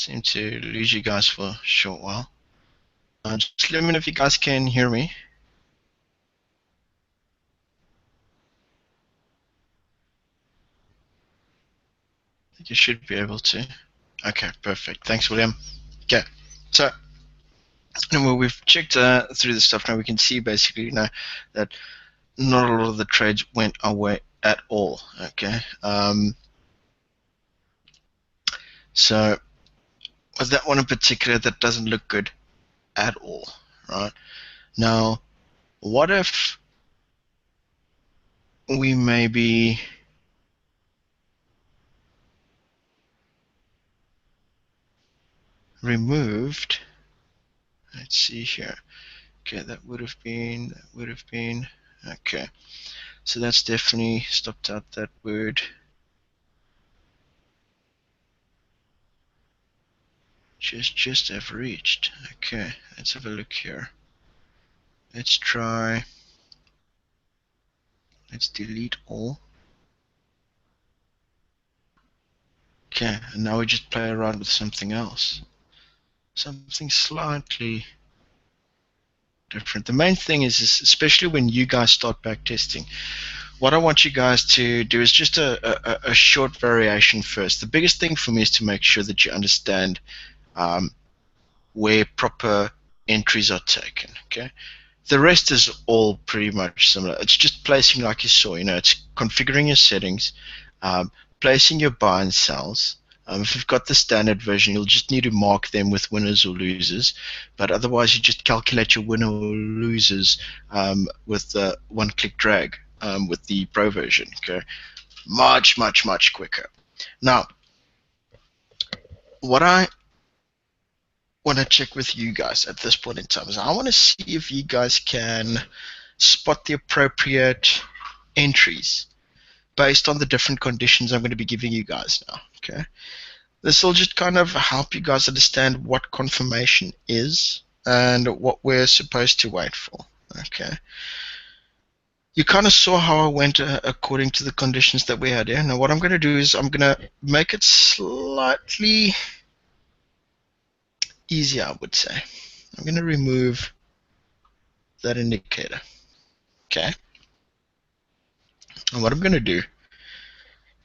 Seem to lose you guys for a short while. Just let me know if you guys can hear me. I think you should be able to. Okay, perfect. Thanks, William. Okay, so well, we've checked through the stuff now. We can see basically now that not a lot of the trades went our way at all. Okay, so with that one in particular, that doesn't look good at all, right? Now, what if we maybe removed, let's see here. Okay, that would have been, okay. So that's definitely stopped out that word. Just have reached. Okay, let's have a look here. Let's try, let's delete all. Okay, and now we just play around with something else. Something slightly different. The main thing is especially when you guys start backtesting, what I want you guys to do is just a short variation first. The biggest thing for me is to make sure that you understand where proper entries are taken. Okay, the rest is all pretty much similar. It's just placing, like you saw, it's configuring your settings, placing your buy and sells. If you've got the standard version, you'll just need to mark them with winners or losers, but otherwise you just calculate your winner or losers with the one-click drag with the pro version. Okay, much quicker. Now, what I want to check with you guys at this point in time is I want to see if you guys can spot the appropriate entries based on the different conditions I'm going to be giving you guys now. Okay, this will just kind of help you guys understand what confirmation is and what we're supposed to wait for. Okay, you kind of saw how I went according to the conditions that we had here. Now what I'm going to do is I'm going to make it slightly easier, I would say. I'm going to remove that indicator. Okay, and what I'm going to do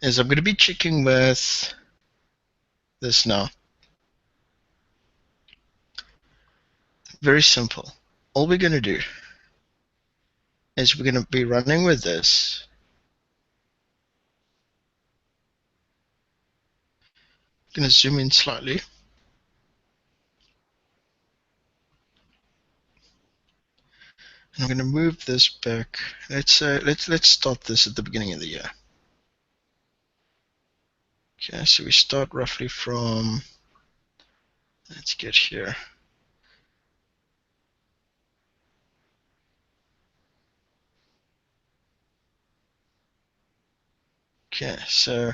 is I'm going to be checking with this now. Very simple. All we're going to do is we're going to be running with this. I'm going to zoom in slightly. And I'm going to move this back. Let's start this at the beginning of the year. Okay, so we start roughly from, let's get here. Okay, so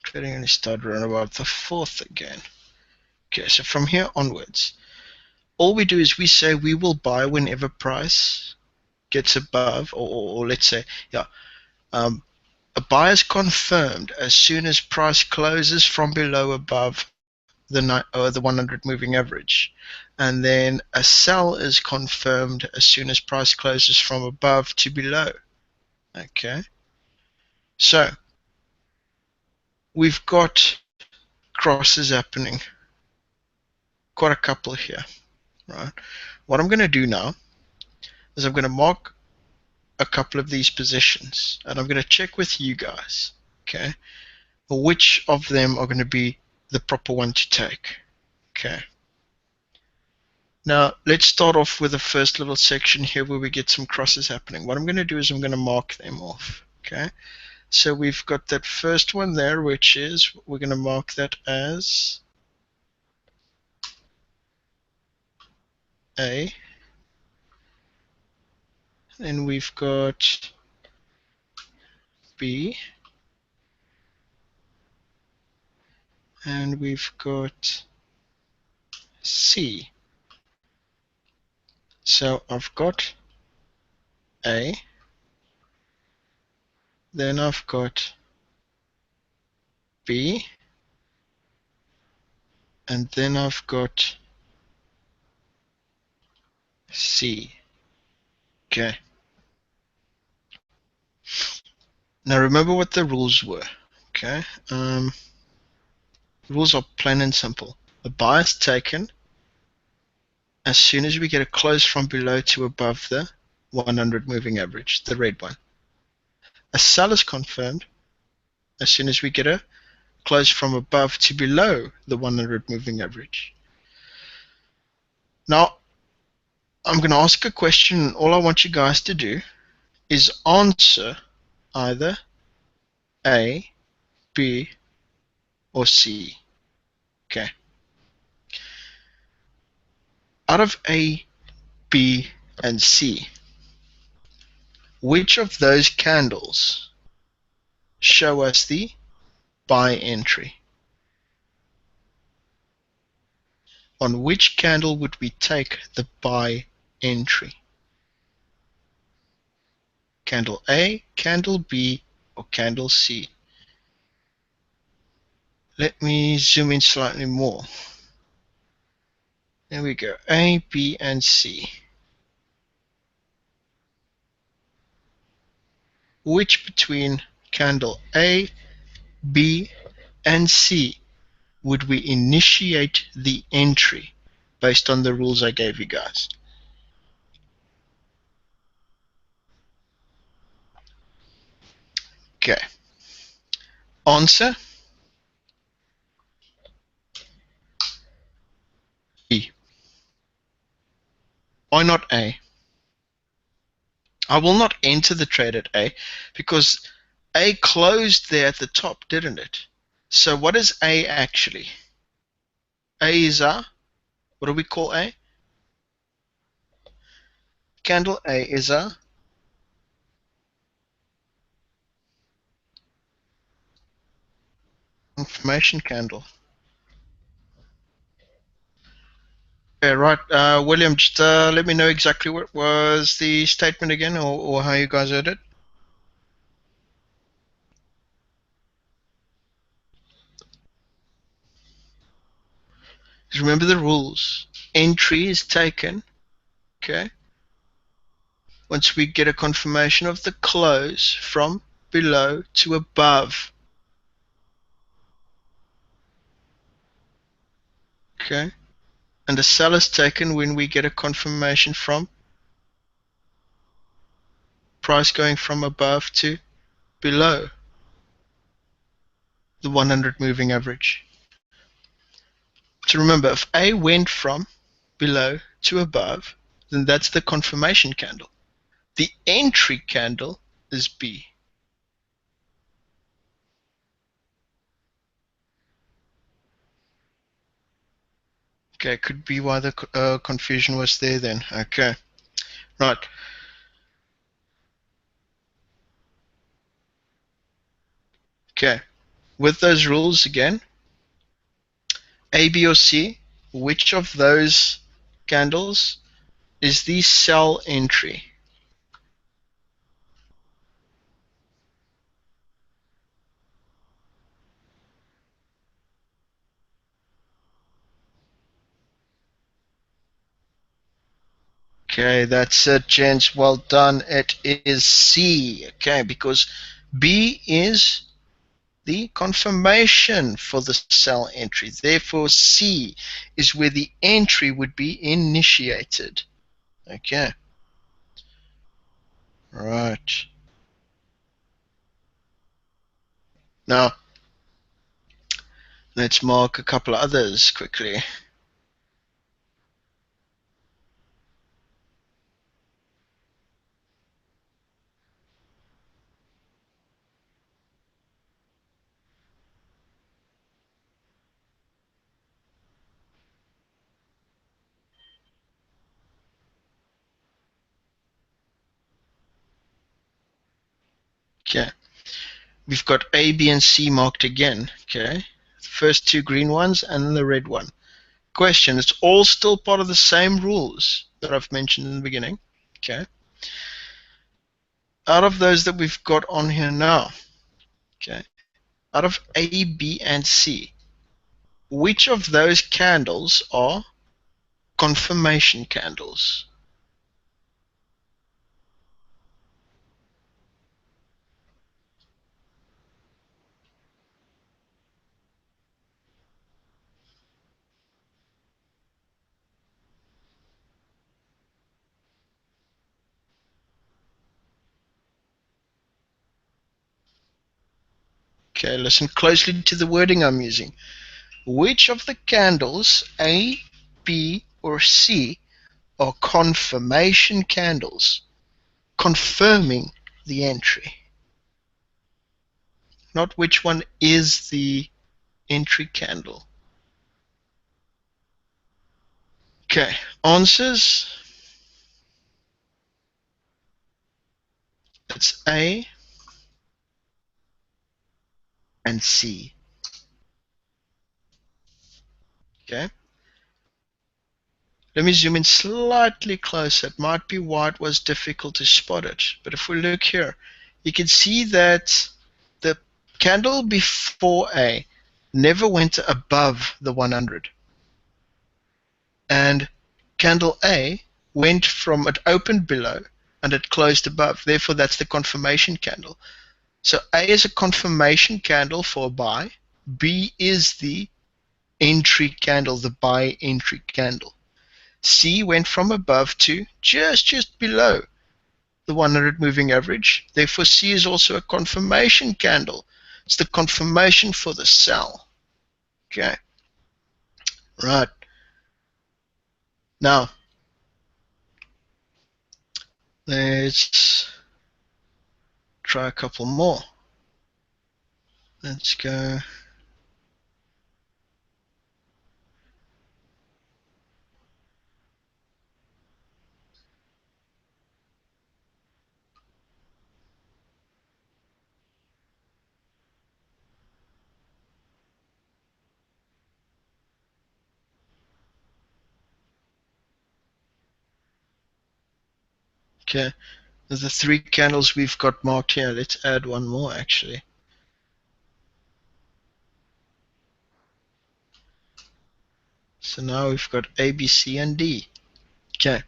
trading only started around about the 4th again. Okay, so from here onwards, all we do is we say we will buy whenever price gets above, or let's say, yeah, a buy is confirmed as soon as price closes from below above the 100 moving average, and then a sell is confirmed as soon as price closes from above to below. Okay, so we've got crosses happening, quite a couple here, right? What I'm going to do now is I'm going to mark a couple of these positions, and I'm going to check with you guys, okay, which of them are going to be the proper one to take. Okay, now let's start off with the first little section here where we get some crosses happening. What I'm going to do is I'm going to mark them off. Okay, so we've got that first one there, which is, we're going to mark that as A. Then we've got B, and we've got C. So I've got A, then I've got B, and then I've got C. Okay. Now remember what the rules were. Okay. Rules are plain and simple. A buy is taken as soon as we get a close from below to above the 100 moving average, the red one. A sell is confirmed as soon as we get a close from above to below the 100 moving average. Now, I'm going to ask a question, and all I want you guys to do is answer either A, B, or C. Okay. Out of A, B, and C, which of those candles show us the buy entry? On which candle would we take the buy entry? Candle A, candle B, or candle C? Let me zoom in slightly more. There we go. A, B, and C. Which between candle A, B, and C would we initiate the entry based on the rules I gave you guys? Okay. Answer B. Why not A? I will not enter the trade at A because A closed there at the top, didn't it? So what is A actually? A is what do we call A? Candle A is a confirmation candle. Okay, right. William, just let me know exactly what was the statement again, or how you guys heard it. Remember the rules. Entry is taken, okay, once we get a confirmation of the close from below to above. Okay. And the sell is taken when we get a confirmation from price going from above to below the 100 moving average. So remember, if A went from below to above, then that's the confirmation candle. The entry candle is B. Okay, could be why the confusion was there then. Okay, right. Okay, with those rules again, A, B, or C, which of those candles is the sell entry? Okay, that's it, gents. Well done. It is C. Okay, because B is the confirmation for the sell entry. Therefore, C is where the entry would be initiated. Okay. Right. Now, let's mark a couple of others quickly. Okay. We've got A, B, and C marked again. Okay. The first two green ones and then the red one. Question, it's all still part of the same rules that I've mentioned in the beginning. Okay. Out of those that we've got on here now, okay, out of A, B, and C, which of those candles are confirmation candles? Okay, listen closely to the wording I'm using. Which of the candles, A, B, or C, are confirmation candles, confirming the entry? Not which one is the entry candle. Okay, answers. It's A and C. Okay, let me zoom in slightly closer. It might be why it was difficult to spot it. But if we look here, you can see that the candle before A never went above the 100. And candle A went from, it opened below and it closed above. Therefore, that's the confirmation candle. So A is a confirmation candle for a buy. B is the entry candle, the buy entry candle. C went from above to just below the 100 moving average. Therefore, C is also a confirmation candle. It's the confirmation for the sell. Okay. Right. Now, let's try a couple more. Let's go. Okay. The three candles we've got marked here. Let's add one more actually. So now we've got A, B, C, and D. Okay.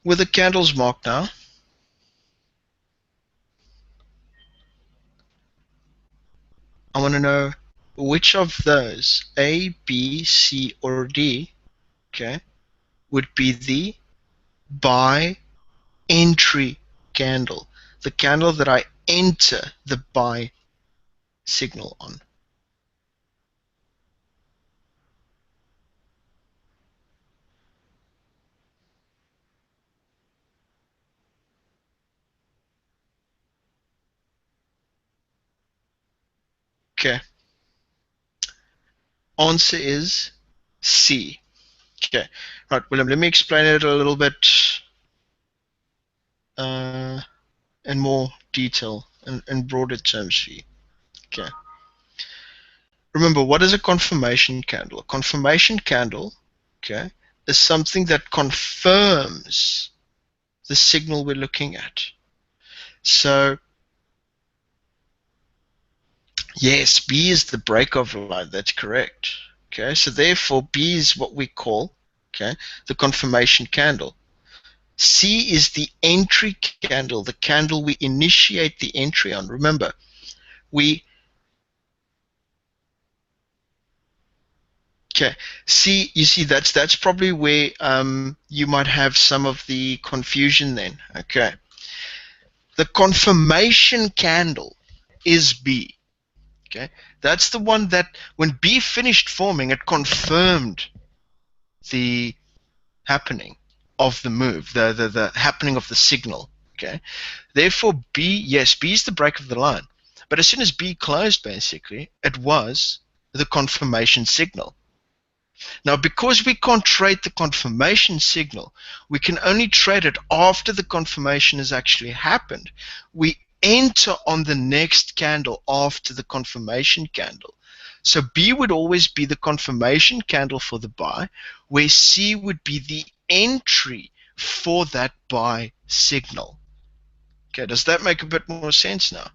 With the candles marked now, I want to know which of those, A, B, C, or D, okay, would be the buy entry candle. The candle that I enter the buy signal on. Okay. Answer is C. Okay. Right, William, let me explain it a little bit uh, in more detail and broader terms for you. Okay. Remember, what is a confirmation candle? A confirmation candle, okay, is something that confirms the signal we're looking at. So, yes, B is the break-off line. That's correct. Okay, so therefore B is what we call, okay, the confirmation candle. C is the entry candle, the candle we initiate the entry on. Remember, we okay. See, you see, that's probably where you might have some of the confusion then. Okay. The confirmation candle is B. Okay. That's the one that when B finished forming, it confirmed the happening of the move, the happening of the signal. Okay. Therefore, B, yes, B is the break of the line. But as soon as B closed, basically, it was the confirmation signal. Now, because we can't trade the confirmation signal, we can only trade it after the confirmation has actually happened. We enter on the next candle after the confirmation candle. So B would always be the confirmation candle for the buy, where C would be the entry for that buy signal. Okay, does that make a bit more sense now?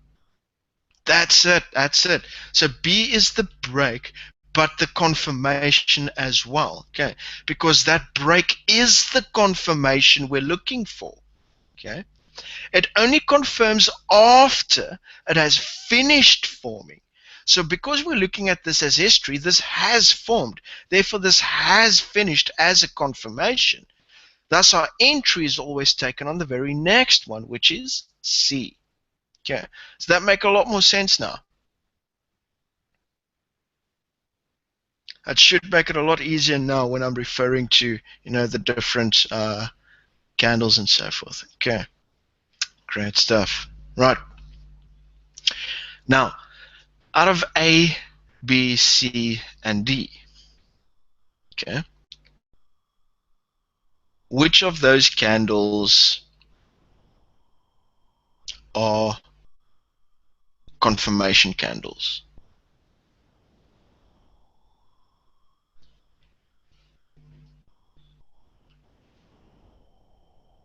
That's it. That's it. So B is the break, but the confirmation as well. Okay. Because that break is the confirmation we're looking for. Okay. It only confirms after it has finished forming. So because we're looking at this as history, this has formed. Therefore, this has finished as a confirmation. Thus, our entry is always taken on the very next one, which is C. Okay. Does that make a lot more sense now? That should make it a lot easier now when I'm referring to, the different candles and so forth. Okay, great stuff. Right. Now, out of A, B, C, and D, okay, which of those candles are confirmation candles?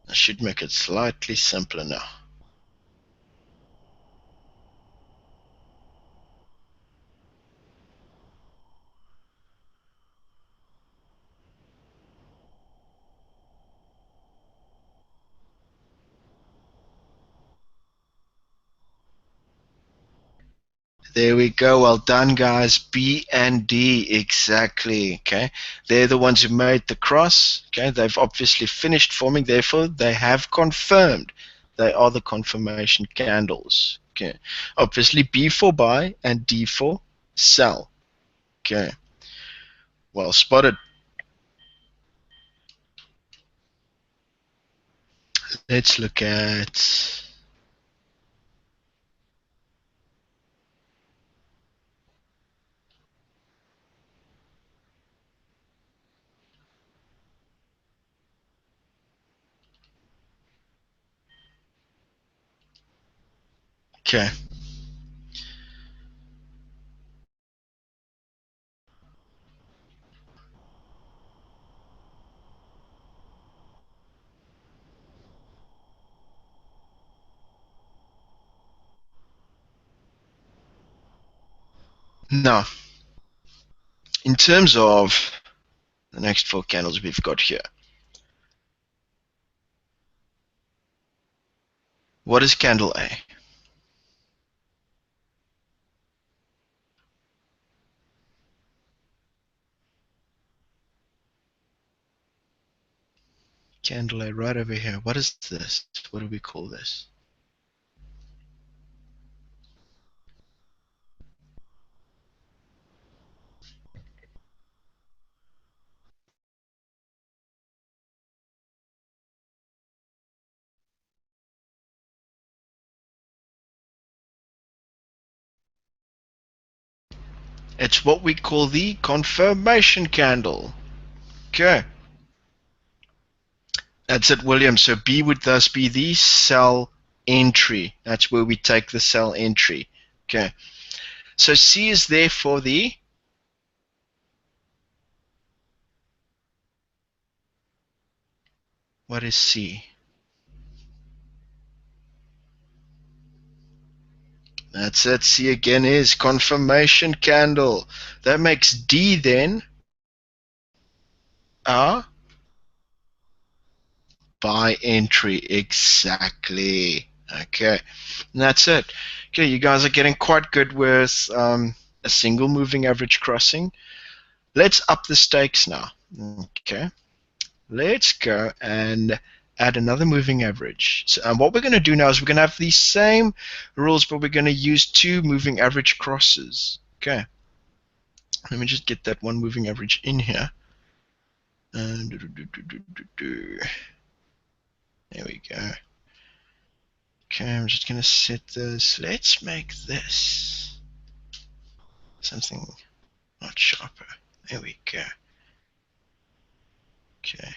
I should make it slightly simpler now. There we go. Well done, guys. B and D, exactly. Okay, they're the ones who made the cross. Okay, they've obviously finished forming. Therefore, they have confirmed. They are the confirmation candles. Okay, obviously B for buy and D for sell. Okay, well spotted. Let's look at. Okay, now in terms of the next four candles we've got here, what is candle A? Candle A right over here. What is this? What do we call this? It's what we call the confirmation candle. Okay, that's it, William. So B would thus be the sell entry. That's where we take the sell entry. Okay, so C is there for the. What is C? That's it. C again is confirmation candle. That makes D then our buy entry. Exactly. Okay, and that's it. Okay, you guys are getting quite good with a single moving average crossing. Let's up the stakes now. Okay, let's go and add another moving average. So, what we're going to do now is we're going to have these same rules, but we're going to use two moving average crosses. Okay, let me just get that one moving average in here. And there we go. Okay, I'm just going to set this. Let's make this something not sharper. There we go. Okay.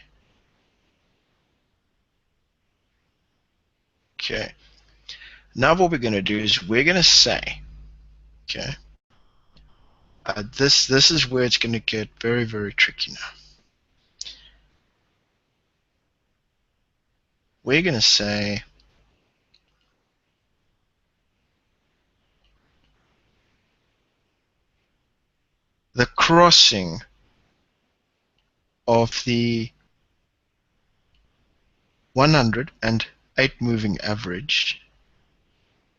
Okay. Now what we're going to do is we're going to say, okay, this is where it's going to get very, very tricky now. We're going to say crossing of the 108 moving average,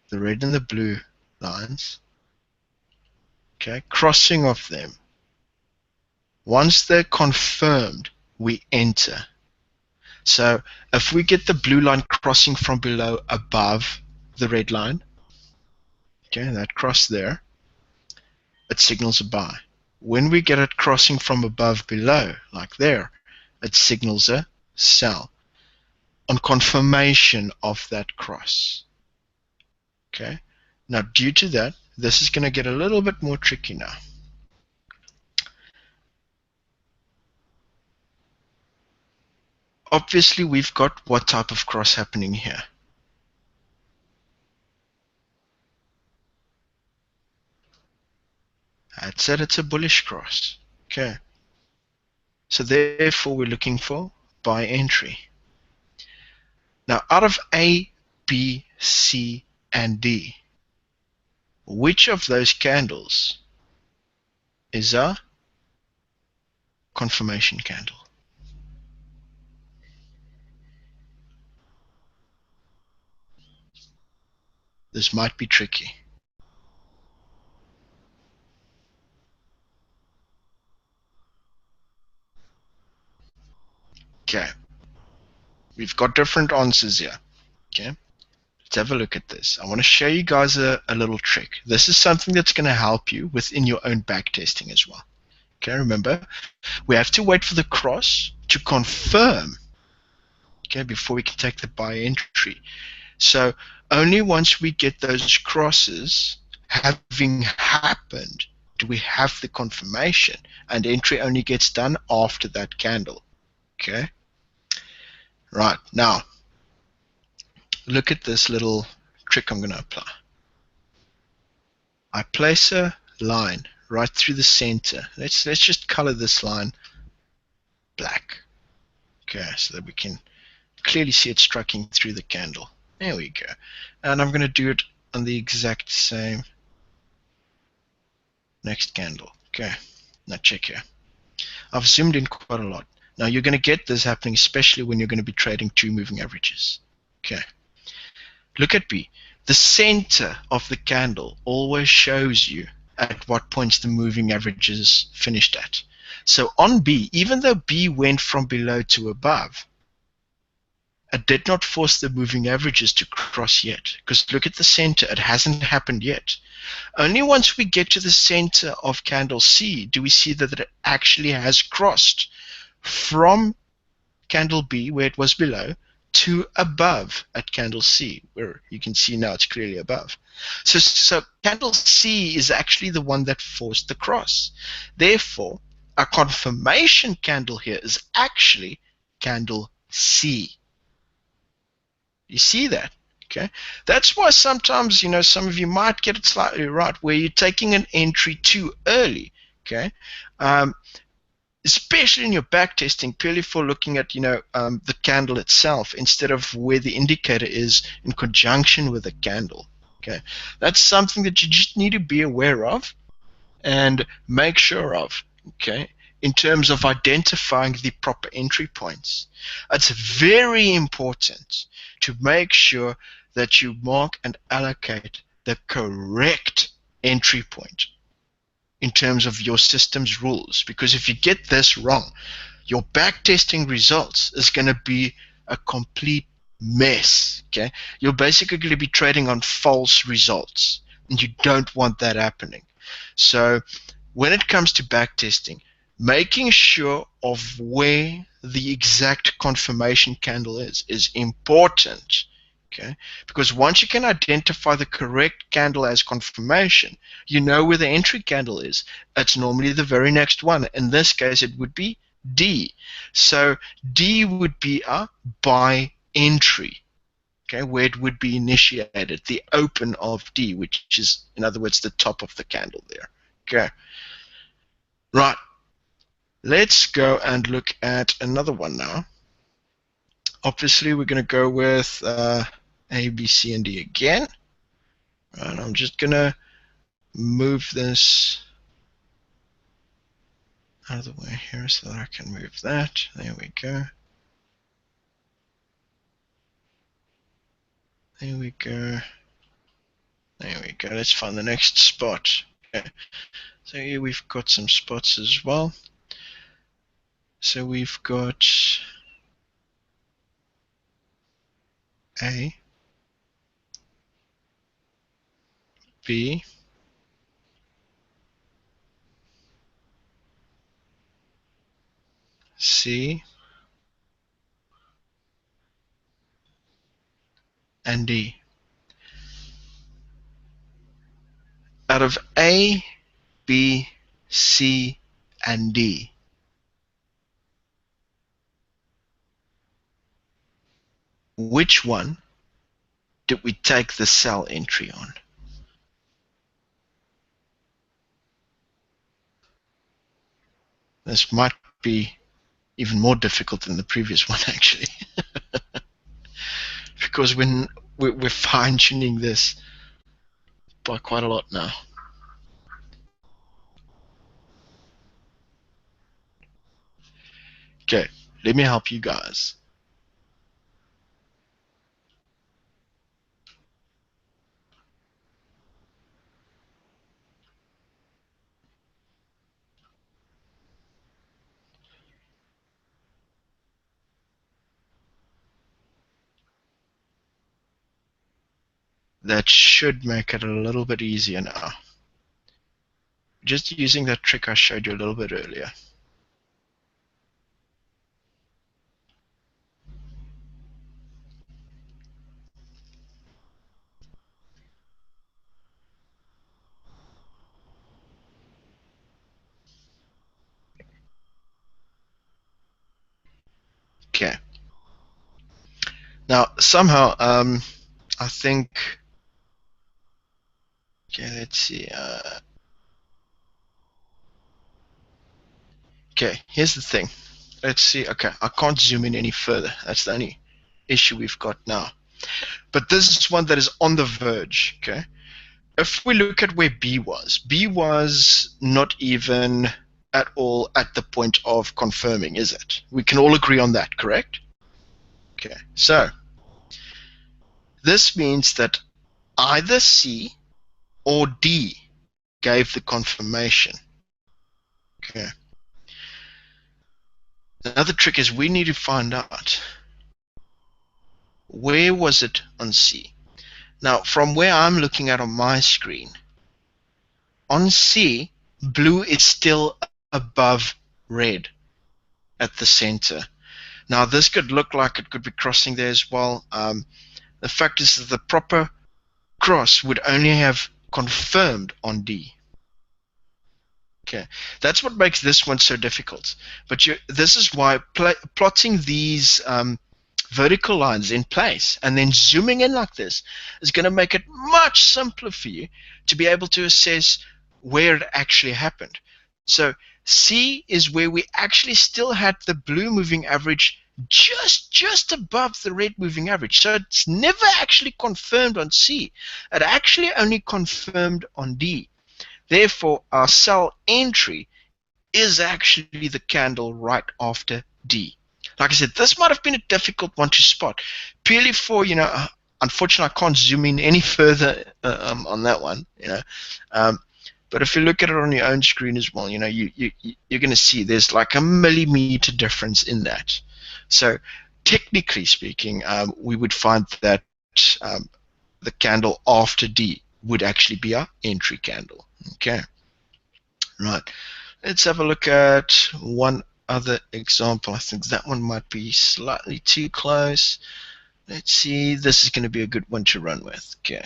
the red and the blue lines, okay, crossing of them. Once they're confirmed, we enter. So if we get the blue line crossing from below above the red line, okay, that cross there, it signals a buy. When we get it crossing from above below, like there, it signals a sell on confirmation of that cross. Okay. Now, due to that, this is going to get a little bit more tricky now. Obviously, we've got what type of cross happening here? I'd said it's a bullish cross. Okay. So therefore, we're looking for buy entry. Now, out of A, B, C, and D, which of those candles is a confirmation candle? This might be tricky. Okay. We've got different answers here. Okay. Let's have a look at this. I want to show you guys a little trick. This is something that's going to help you within your own backtesting as well. Okay, remember, we have to wait for the cross to confirm, okay, before we can take the buy entry. So only once we get those crosses having happened do we have the confirmation, and entry only gets done after that candle. Okay, right, now look at this little trick I'm going to apply. I place a line right through the center. Let's just color this line black. Okay, so that we can clearly see it striking through the candle. There we go. And I'm going to do it on the exact same next candle. Okay, now check here. I've zoomed in quite a lot. Now you're going to get this happening, especially when you're going to be trading two moving averages. Okay, look at B. The center of the candle always shows you at what points the moving average is finished at. So on B, even though B went from below to above, it did not force the moving averages to cross yet. Because look at the center, it hasn't happened yet. Only once we get to the center of candle C do we see that it actually has crossed from candle B, where it was below, to above at candle C, where you can see now it's clearly above. So candle C is actually the one that forced the cross. Therefore, a confirmation candle here is actually candle C. You see that? Okay. That's why sometimes, some of you might get it slightly right, where you're taking an entry too early. Okay. Especially in your back testing, purely for looking at the candle itself instead of where the indicator is in conjunction with the candle. Okay, that's something that you just need to be aware of and make sure of. Okay, in terms of identifying the proper entry points, it's very important to make sure that you mark and allocate the correct entry point in terms of your system's rules, because if you get this wrong, your backtesting results is going to be a complete mess. Okay, you're basically going to be trading on false results, and you don't want that happening. So when it comes to backtesting, making sure of where the exact confirmation candle is important. Okay, because once you can identify the correct candle as confirmation, you know where the entry candle is. It's normally the very next one. In this case, it would be D. So D would be a buy entry, okay, where it would be initiated, the open of D, which is, in other words, the top of the candle there. Okay, right. Let's go and look at another one now. Obviously, we're going to go with A, B, C, and D again. And I'm just going to move this out of the way here so that I can move that. There we go. There we go. There we go. Let's find the next spot. Okay. So here we've got some spots as well. So we've got A, B, C, and D. Out of A, B, C, and D, which one did we take the cell entry on? This might be even more difficult than the previous one, actually, because when we're fine-tuning this by quite a lot now. Okay, let me help you guys. That should make it a little bit easier now. Just using that trick I showed you a little bit earlier. Okay. Now, somehow, I think, okay, let's see. Okay, here's the thing. Let's see. Okay, I can't zoom in any further. That's the only issue we've got now. But this is one that is on the verge. Okay. If we look at where B was not even at all at the point of confirming, is it? We can all agree on that, correct? Okay. So this means that either C or D gave the confirmation. Okay. Another trick is we need to find out where was it on C. Now, from where I'm looking at on my screen, on C, blue is still above red at the center. Now, this could look like it could be crossing there as well. The fact is that the proper cross would only have confirmed on D. Okay, that's what makes this one so difficult. But this is why plotting these vertical lines in place and then zooming in like this is going to make it much simpler for you to be able to assess where it actually happened. So C is where we actually still had the blue moving average just above the red moving average. So it's never actually confirmed on C. It actually only confirmed on D. Therefore, our cell entry is actually the candle right after D. Like I said, this might have been a difficult one to spot, purely for, unfortunately, I can't zoom in any further on that one, but if you look at it on your own screen as well, you're going to see there's like a millimeter difference in that. So technically speaking, we would find that the candle after D would actually be our entry candle. Okay, right. Let's have a look at one other example. I think that one might be slightly too close. Let's see. This is going to be a good one to run with. Okay,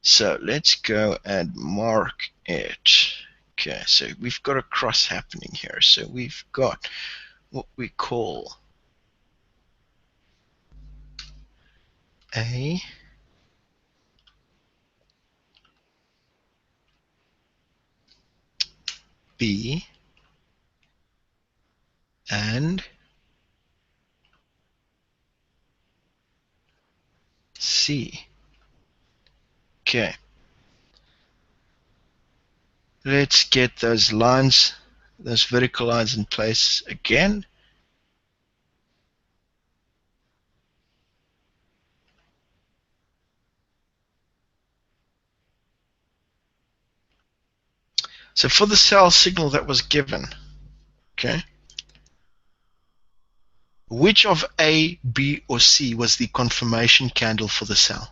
so let's go and mark it. Okay, so we've got a cross happening here. So we've got what we call A, B, and C. Okay, let's get those lines those vertical lines in place again. So for the sell signal that was given, okay, which of A, B, or C was the confirmation candle for the sell?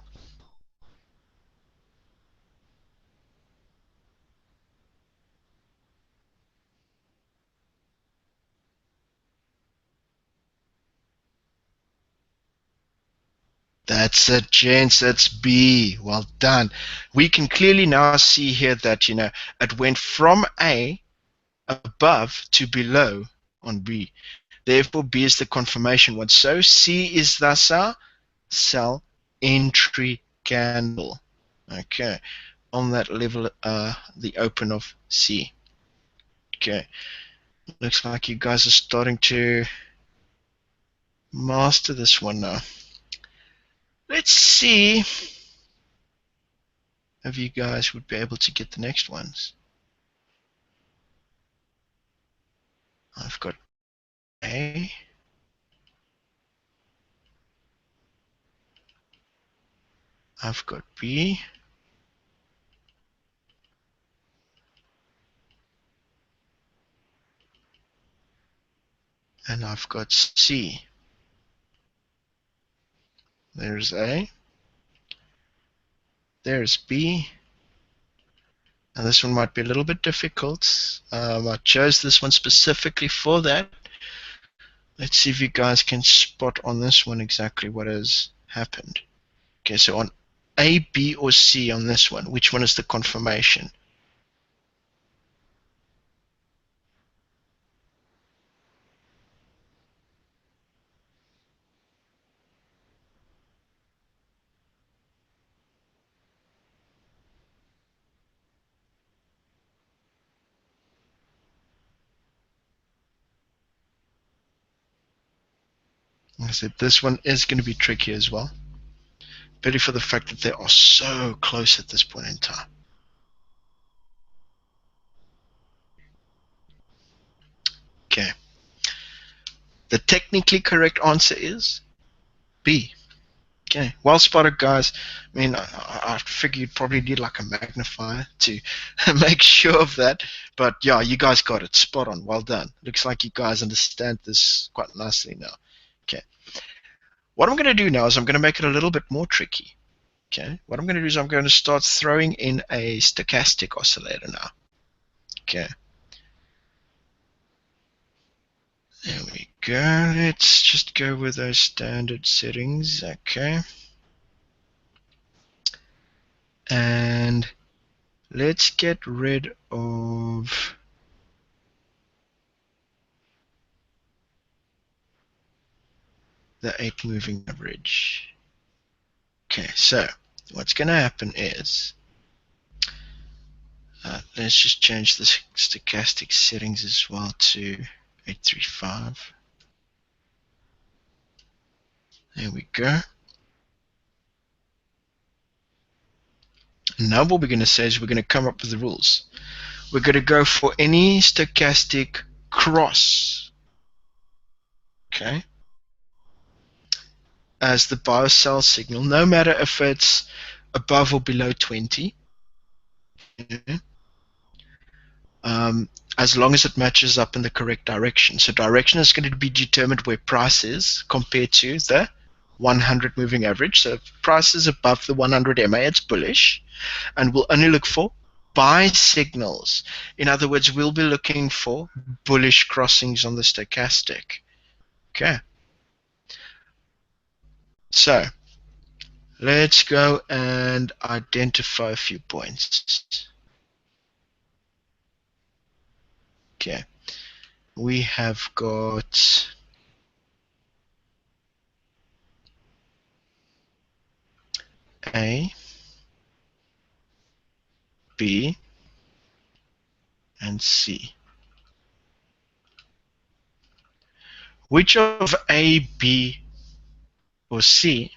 That's it, gents. That's B. Well done. We can clearly now see here that, it went from A above to below on B. Therefore, B is the confirmation one. So C is thus our sell entry candle. Okay. On that level, the open of C. Okay. Looks like you guys are starting to master this one now. Let's see if you guys would be able to get the next ones. I've got A. I've got B. And I've got C. There's A. There's B. And this one might be a little bit difficult. I chose this one specifically for that. Let's see if you guys can spot on this one exactly what has happened. Okay, so on A, B, or C on this one, which one is the confirmation? Like I said, this one is going to be tricky as well. Pity for the fact that they are so close at this point in time. Okay. The technically correct answer is B. Okay, well spotted, guys. I mean, I figure you'd probably need like a magnifier to make sure of that. But yeah, you guys got it. Spot on. Well done. Looks like you guys understand this quite nicely now. Okay. What I'm going to do now is I'm going to make it a little bit more tricky. Okay. What I'm going to do is I'm going to start throwing in a stochastic oscillator now. Okay. There we go. Let's just go with those standard settings. Okay. And let's get rid of the 8 moving average. Okay, so what's going to happen is let's just change the stochastic settings as well to 835. There we go. And now what we're going to say is we're going to come up with the rules. We're going to go for any stochastic cross, okay, as the buy or sell signal, no matter if it's above or below 20. Okay? As long as it matches up in the correct direction. So direction is going to be determined where price is compared to the 100 moving average. So if price is above the 100 MA, it's bullish. And we'll only look for buy signals. In other words, we'll be looking for bullish crossings on the stochastic. Okay. So let's go and identify a few points. Okay. We have got A, B, and C. Which of A, B, or C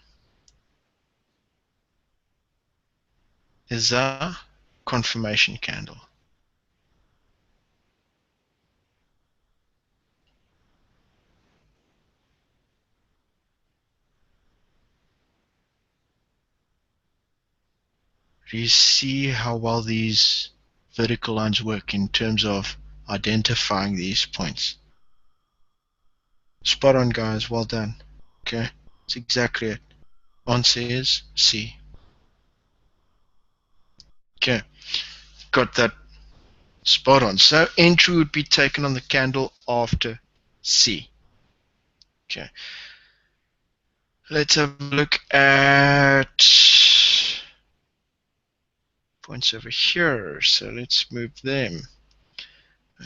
is a confirmation candle? Do you see how well these vertical lines work in terms of identifying these points? Spot on, guys. Well done. Okay, it's exactly it. Answer is C. Okay, got that spot on. So entry would be taken on the candle after C. Okay, let's have a look at points over here. So let's move them.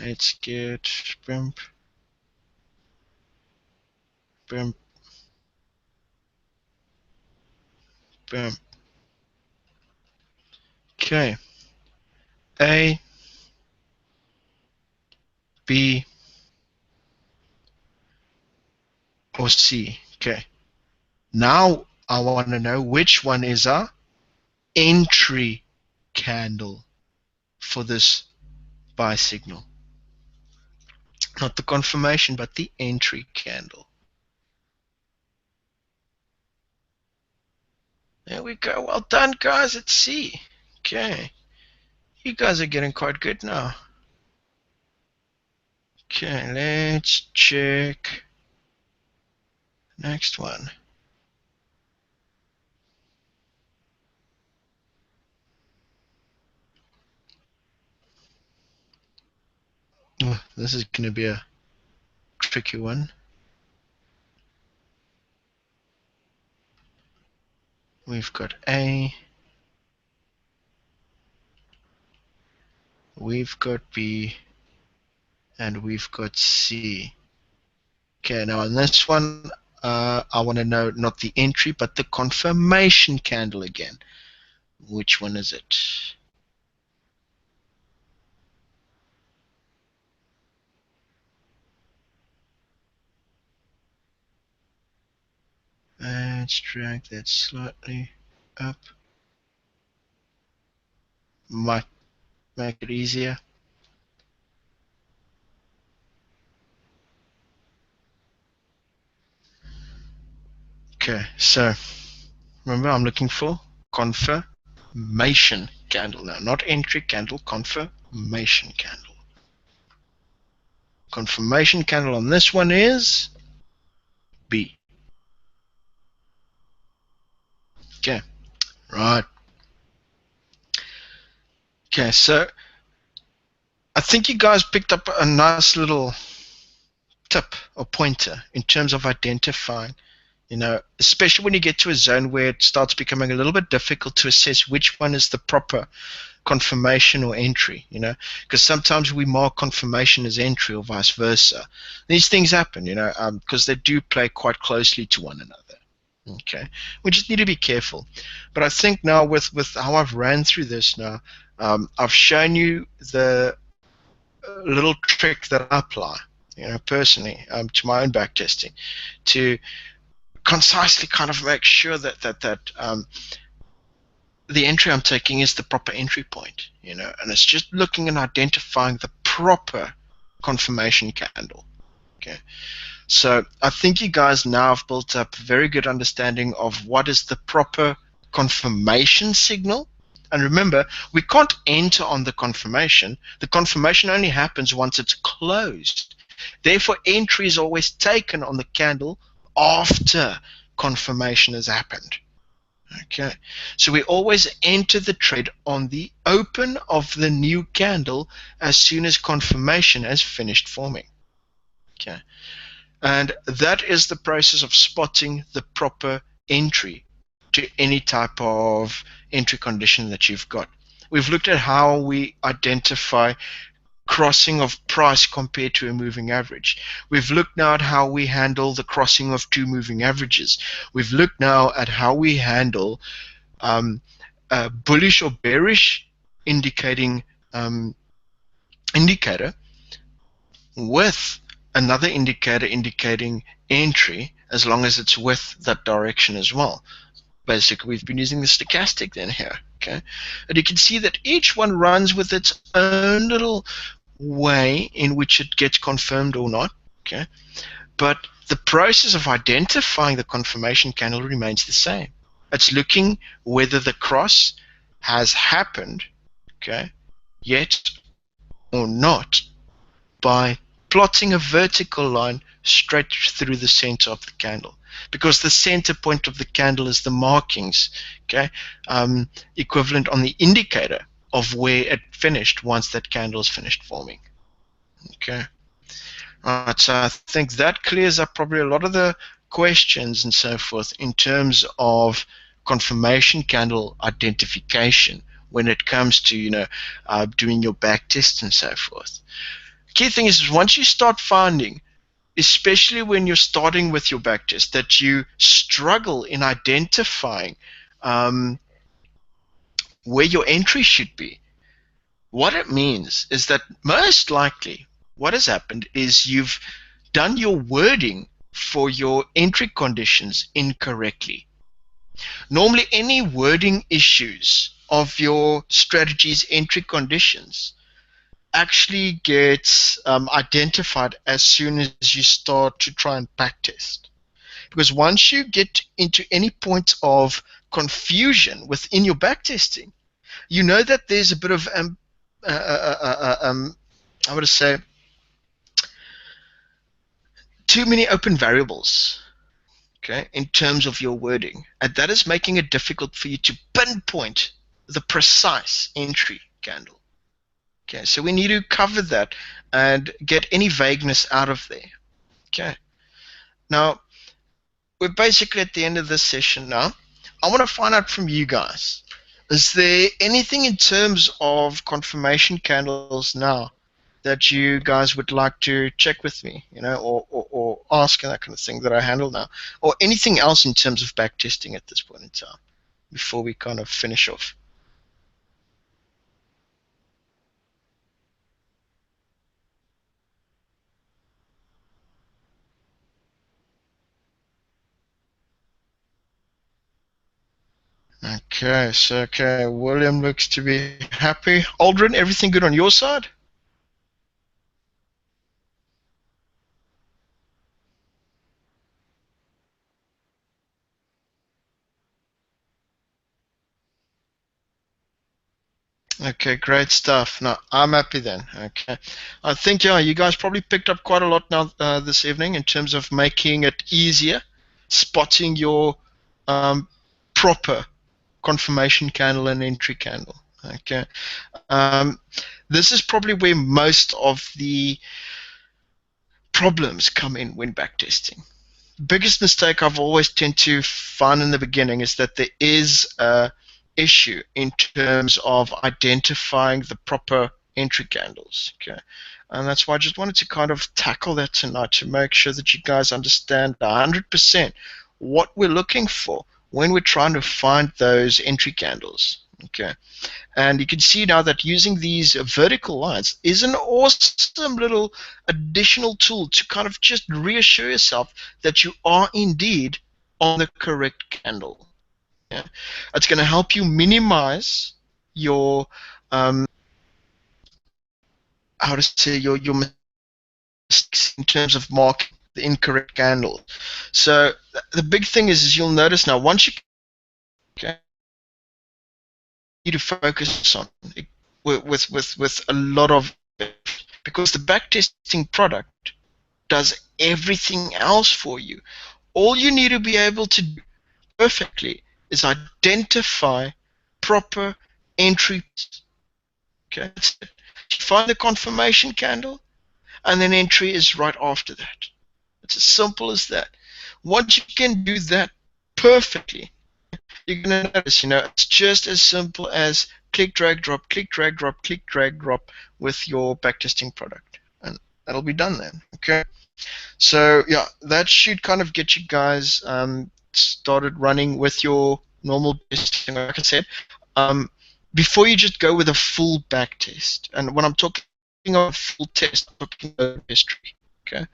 Let's get bump, bump, bump. Okay, A, B, or C. Okay, now I want to know which one is our entry candle for this buy signal. Not the confirmation, but the entry candle. There we go. Well done, guys. It's C. Okay. You guys are getting quite good now. Okay, let's check next one. Oh, this is going to be a tricky one. We've got A. We've got B. And we've got C. Okay, now on this one, I want to know not the entry, but the confirmation candle again. Which one is it? Let's drag that slightly up. Might make it easier. Okay, so remember I'm looking for confirmation candle now, not entry candle, confirmation candle. Confirmation candle on this one is B. Okay, right. Okay, so I think you guys picked up a nice little tip or pointer in terms of identifying, especially when you get to a zone where it starts becoming a little bit difficult to assess which one is the proper confirmation or entry, because sometimes we mark confirmation as entry or vice versa. These things happen, because they do play quite closely to one another. Okay, we just need to be careful. But I think now with how I've ran through this now, I've shown you the little trick that I apply, personally, to my own backtesting, to concisely kind of make sure that the entry I'm taking is the proper entry point, and it's just looking and identifying the proper confirmation candle. Okay, so I think you guys now have built up a very good understanding of what is the proper confirmation signal. And remember, we can't enter on the confirmation. The confirmation only happens once it's closed. Therefore, entry is always taken on the candle after confirmation has happened. Okay, so we always enter the trade on the open of the new candle as soon as confirmation has finished forming. Okay, and that is the process of spotting the proper entry to any type of entry condition that you've got. We've looked at how we identify crossing of price compared to a moving average. We've looked now at how we handle the crossing of two moving averages. We've looked now at how we handle a bullish or bearish indicator with another indicator indicating entry, as long as it's with that direction as well. Basically, we've been using the stochastic then here. Okay, and you can see that each one runs with its own little way in which it gets confirmed or not. Okay, but the process of identifying the confirmation candle remains the same. It's looking whether the cross has happened, okay, yet or not, by plotting a vertical line straight through the center of the candle, because the center point of the candle is the markings, okay, equivalent on the indicator of where it finished once that candle is finished forming. Okay. All right, so I think that clears up probably a lot of the questions and so forth in terms of confirmation candle identification when it comes to doing your back test and so forth. Key thing is once you start finding, especially when you're starting with your backtest, that you struggle in identifying where your entry should be. What it means is that most likely what has happened is you've done your wording for your entry conditions incorrectly. Normally, any wording issues of your strategy's entry conditions actually gets identified as soon as you start to try and backtest. Because once you get into any point of confusion within your backtesting, you know that there's a bit of I would say too many open variables, okay, in terms of your wording, and that is making it difficult for you to pinpoint the precise entry candle. Okay, so we need to cover that and get any vagueness out of there. Okay, now we're basically at the end of this session now. I want to find out from you guys, is there anything in terms of confirmation candles now that you guys would like to check with me, or ask and that kind of thing that I handle now, or anything else in terms of backtesting at this point in time before we kind of finish off? Okay, William looks to be happy. Aldrin, everything good on your side? Okay, great stuff. No, I'm happy then. Okay, I think you guys probably picked up quite a lot now this evening in terms of making it easier, spotting your proper confirmation candle and entry candle. Okay, um, this is probably where most of the problems come in when backtesting. Biggest mistake I've always tend to find in the beginning is that there is a issue in terms of identifying the proper entry candles. Okay, and that's why I just wanted to kind of tackle that tonight to make sure that you guys understand 100% what we're looking for when we're trying to find those entry candles. Okay, and you can see now that using these vertical lines is an awesome little additional tool to kind of just reassure yourself that you are indeed on the correct candle. Yeah? It's going to help you minimize your how to say your mistakes in terms of marking the incorrect candle. So the big thing is you'll notice now once you okay, need to focus on with a lot of, because the backtesting product does everything else for you. All you need to be able to do perfectly is identify proper entry. Okay, that's it. You find the confirmation candle, and then entry is right after that. It's as simple as that. Once you can do that perfectly, you're going to notice, it's just as simple as click, drag, drop, click, drag, drop, click, drag, drop with your backtesting product. And that'll be done then, okay? So, yeah, that should kind of get you guys started running with your normal testing, like I said. Before you just go with a full backtest, and when I'm talking about full test, I'm talking about history, okay?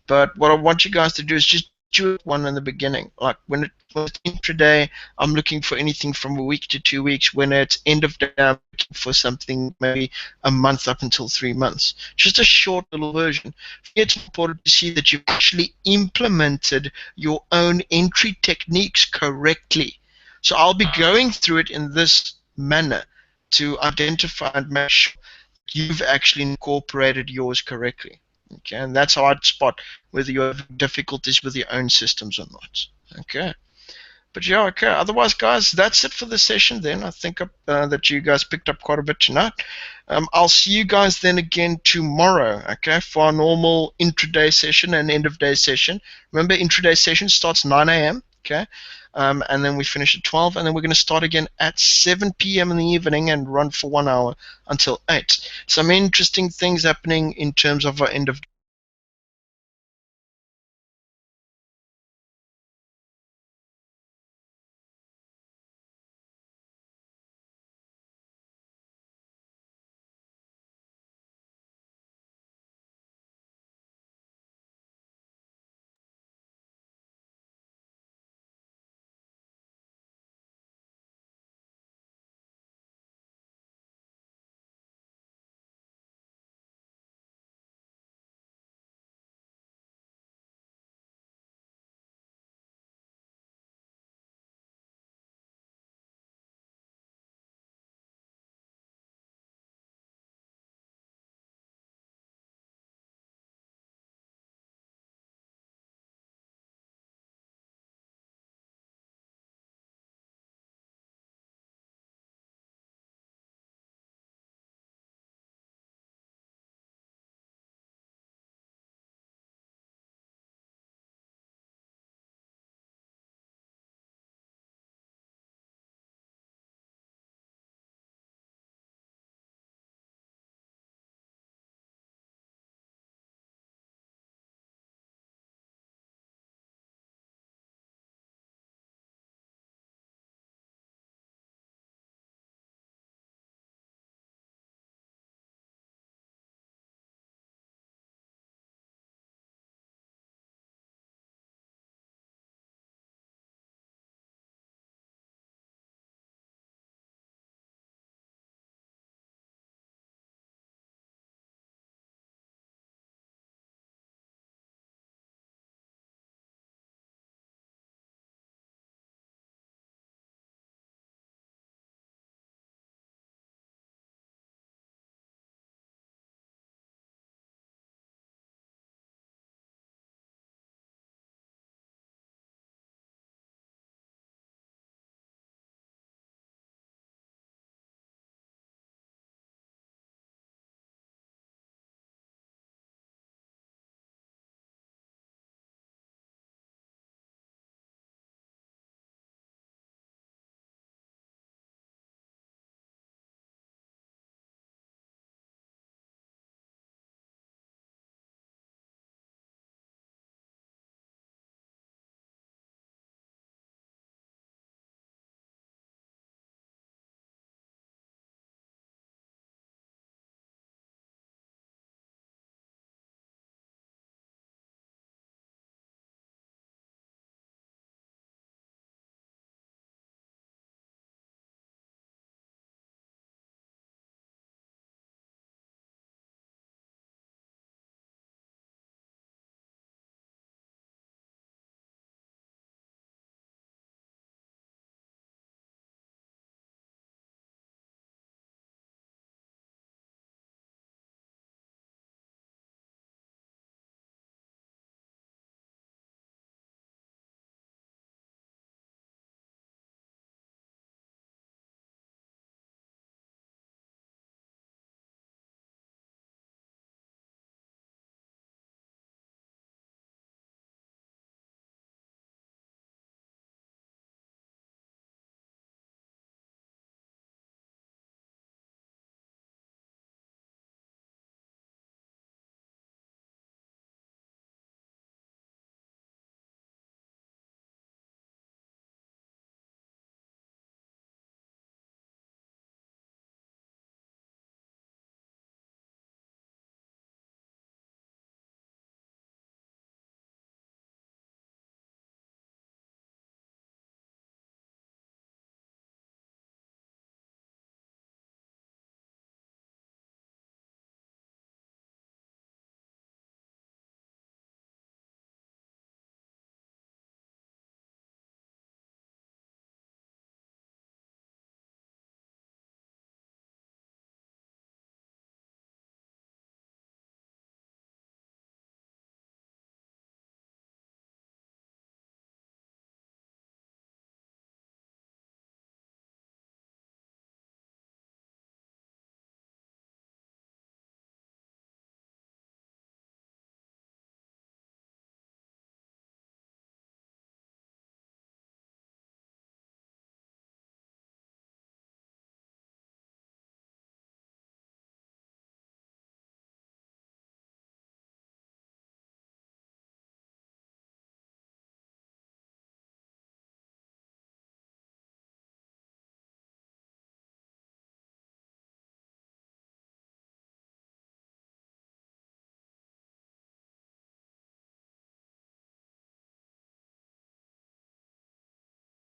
But what I want you guys to do is just do one in the beginning. Like when it's intraday, I'm looking for anything from a week to 2 weeks. When it's end of day, I'm looking for something maybe a month up until 3 months. Just a short little version. It's important to see that you've actually implemented your own entry techniques correctly. So I'll be going through it in this manner to identify and make sure you've actually incorporated yours correctly. Okay, and that's how I'd spot whether you have difficulties with your own systems or not. Okay. But yeah, okay. Otherwise, guys, that's it for the session then. I think that you guys picked up quite a bit tonight. I'll see you guys then again tomorrow, okay, for our normal intraday session and end of day session. Remember, intraday session starts 9 a.m., okay? And then we finish at 12, and then we're going to start again at 7 p.m. in the evening and run for 1 hour until 8. Some interesting things happening in terms of our end of